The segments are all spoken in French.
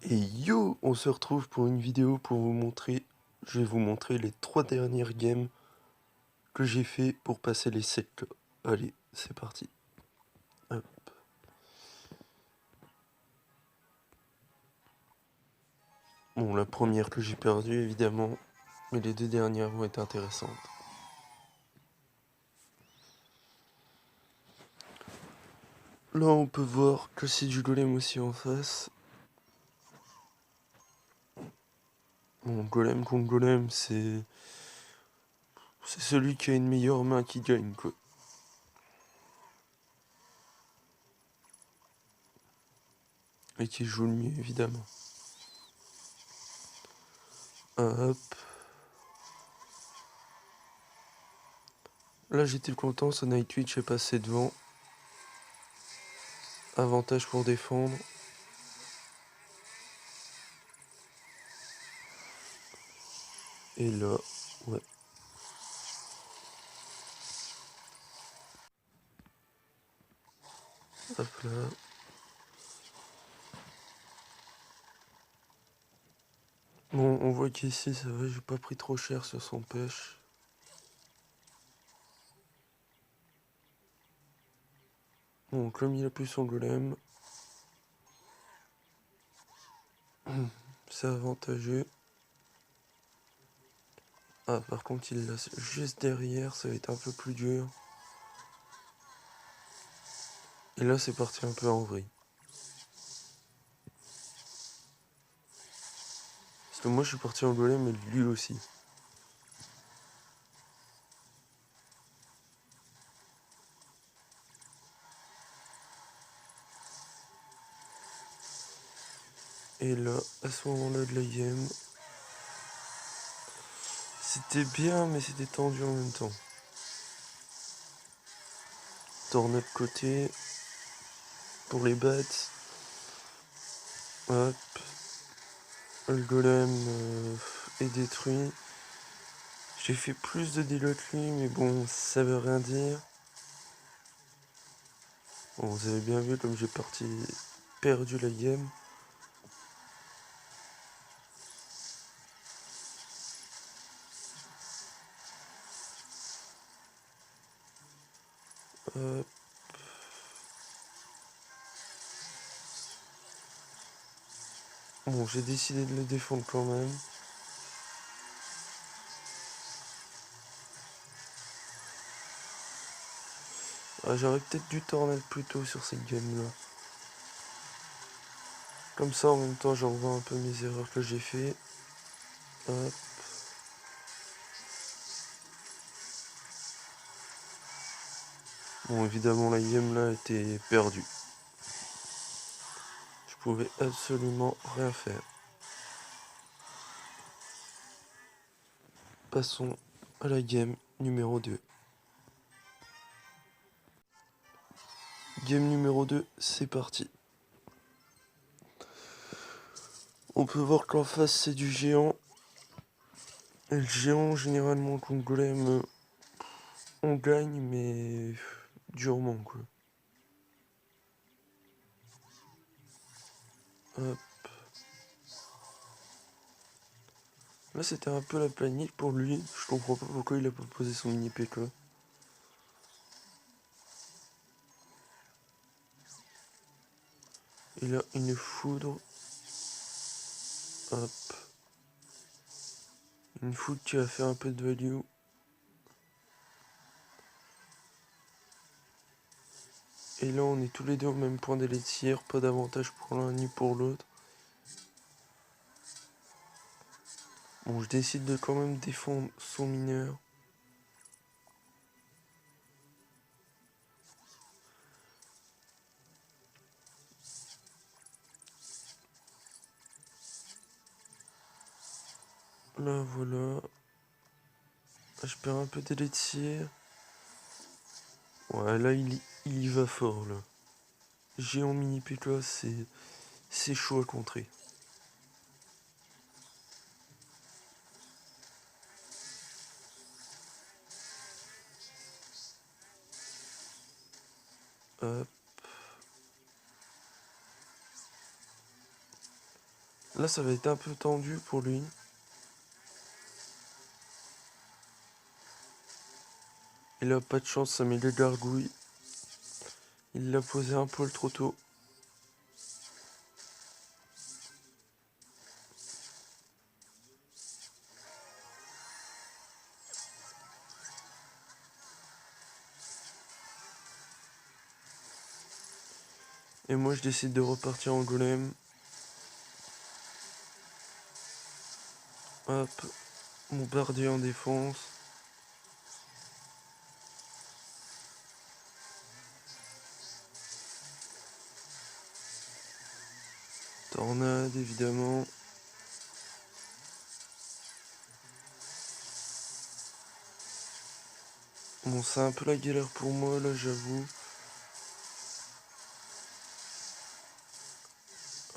Et yo, on se retrouve pour une vidéo pour vous montrer, je vais vous montrer les 3 dernières games que j'ai fait pour passer les 7 là. Allez, c'est parti. Hop. Bon, la première que j'ai perdue évidemment, mais les 2 dernières vont être intéressantes. Là, on peut voir que c'est du golem aussi en face. Bon, golem contre golem, c'est celui qui a une meilleure main qui gagne, quoi. Et qui joue le mieux, évidemment. Hop. Là, j'étais content, ce Nightwitch est passé devant. Avantage pour défendre. Et là, ouais. Hop là. Bon, on voit qu'ici, ça va, j'ai pas pris trop cher sur son pêche. Bon, comme il a plus son golem, c'est avantageux. Ah, par contre, il l'a juste derrière, ça va être un peu plus dur. Et là, c'est parti un peu en vrille. Parce que moi, je suis parti en golem, mais lui aussi. Et là, à ce moment-là de la game, c'était bien, mais c'était tendu en même temps. Tourne de côté pour les bats. Hop. Le golem est détruit. J'ai fait plus de dégâts que lui, mais bon, ça veut rien dire. Bon, vous avez bien vu comme j'ai perdu la game. Hop. Bon, j'ai décidé de le défendre quand même. Ah, j'aurais peut-être dû tornade plus tôt sur cette game-là. Comme ça, en même temps, j'en revois un peu mes erreurs que j'ai fait. Hop. Bon, évidemment, la game là était perdue. Je pouvais absolument rien faire. Passons à la game numéro 2. Game numéro 2, c'est parti. On peut voir qu'en face, c'est du géant. Et le géant, généralement, contre golem, on gagne, mais durement, quoi. Hop. Là, c'était un peu la panique pour lui. Je comprends pas pourquoi il a pas posé son mini PK. Il a une foudre. Hop. Une foudre qui va faire un peu de value. Et là, on est tous les deux au même point d'électir. Pas d'avantage pour l'un ni pour l'autre. Bon, je décide de quand même défendre son mineur. Là, voilà. Je perds un peu d'élixir. Ouais, là, il y va fort, là. Géant mini PK, c'est chaud à contrer. Hop. Là, ça va être un peu tendu pour lui. Il a pas de chance, ça met les gargouilles. Il l'a posé un poil trop tôt. Et moi, je décide de repartir en golem. Hop, mon bardier en défense. Tornade, évidemment. Bon, c'est un peu la galère pour moi, là, j'avoue.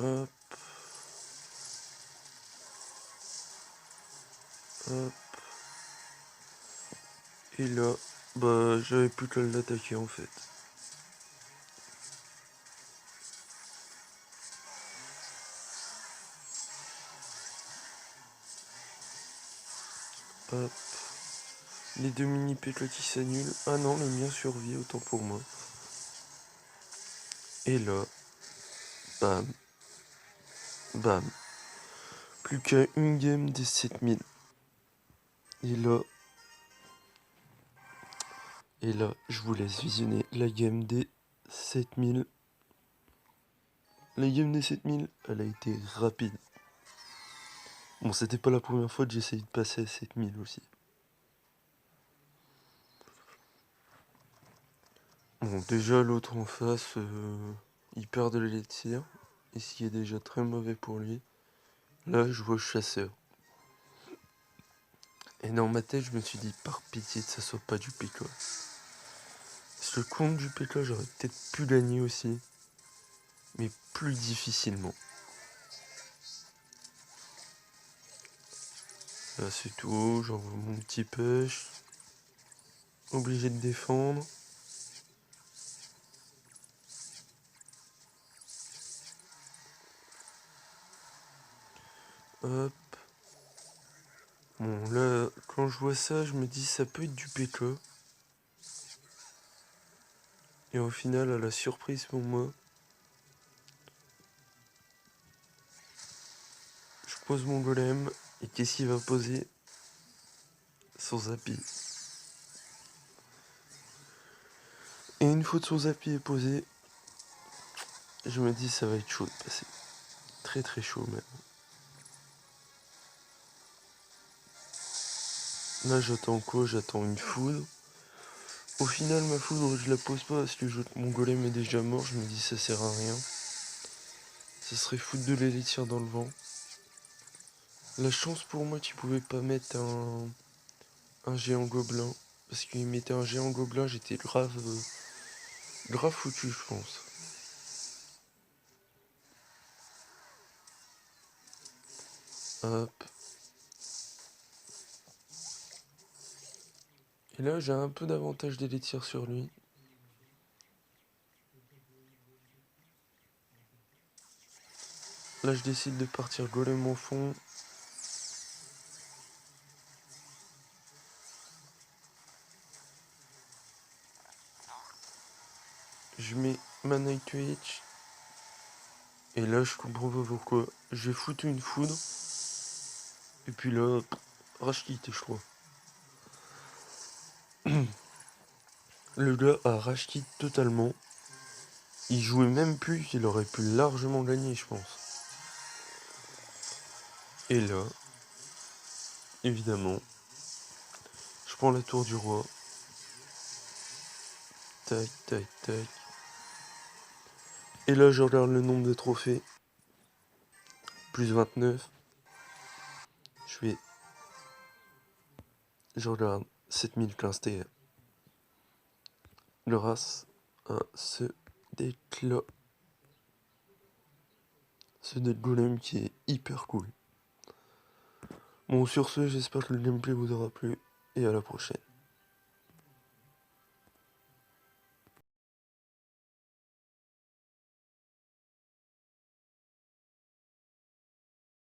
Hop. Hop. Et là, bah, j'avais plus qu'à l'attaquer, en fait. Hop. Les deux mini pécles qui s'annulent. Ah non, le mien survit, autant pour moi. Et là, bam. Bam. Plus qu'à une game des 7000. Et là, je vous laisse visionner la game des 7000. La game des 7000, elle a été rapide. Bon, c'était pas la première fois que j'essayais de passer à 7000 aussi. Bon, déjà, l'autre en face, il perd de l'élixir. Et ce qui est déjà très mauvais pour lui. Là, je vois chasseur. Et dans ma tête, je me suis dit, par pitié que ça soit pas du PK. Ce compte du PK, j'aurais peut-être pu gagner aussi. Mais plus difficilement. Là, c'est tout. J'envoie mon petit push. Obligé de défendre. Hop. Bon, là, quand je vois ça, je me dis, ça peut être du PK. Et au final, à la surprise pour moi, je pose mon golem. Et qu'est-ce qu'il va poser? Son zappi. Et une fois que son zappi est posé, je me dis, ça va être chaud de passer. Très très chaud même. Là, j'attends quoi? J'attends une foudre. Au final, ma foudre, je la pose pas parce que mon golem est déjà mort. Je me dis, ça sert à rien. Ça serait foutre de l'élixir dans le vent. La chance pour moi, tu pouvais pas mettre un géant gobelin. Parce qu'il mettait un géant gobelin, j'étais grave foutu, je pense. Hop. Et là, j'ai un peu d'avantage d'élixir sur lui. Là, je décide de partir golem au fond. Je mets ma Night Witch. Et là, je comprends pas pourquoi. J'ai foutu une foudre. Et puis là, rage quit, je crois. Le gars a rage quit totalement. Il jouait même plus, il aurait pu largement gagner, je pense. Et là, évidemment, je prends la tour du roi. Tac, tac, tac. Et là, je regarde le nombre de trophées. Plus 29. Je regarde 7015 TR. Grâce à ce deck-là. Ce deck golem qui est hyper cool. Bon, sur ce, j'espère que le gameplay vous aura plu. Et à la prochaine.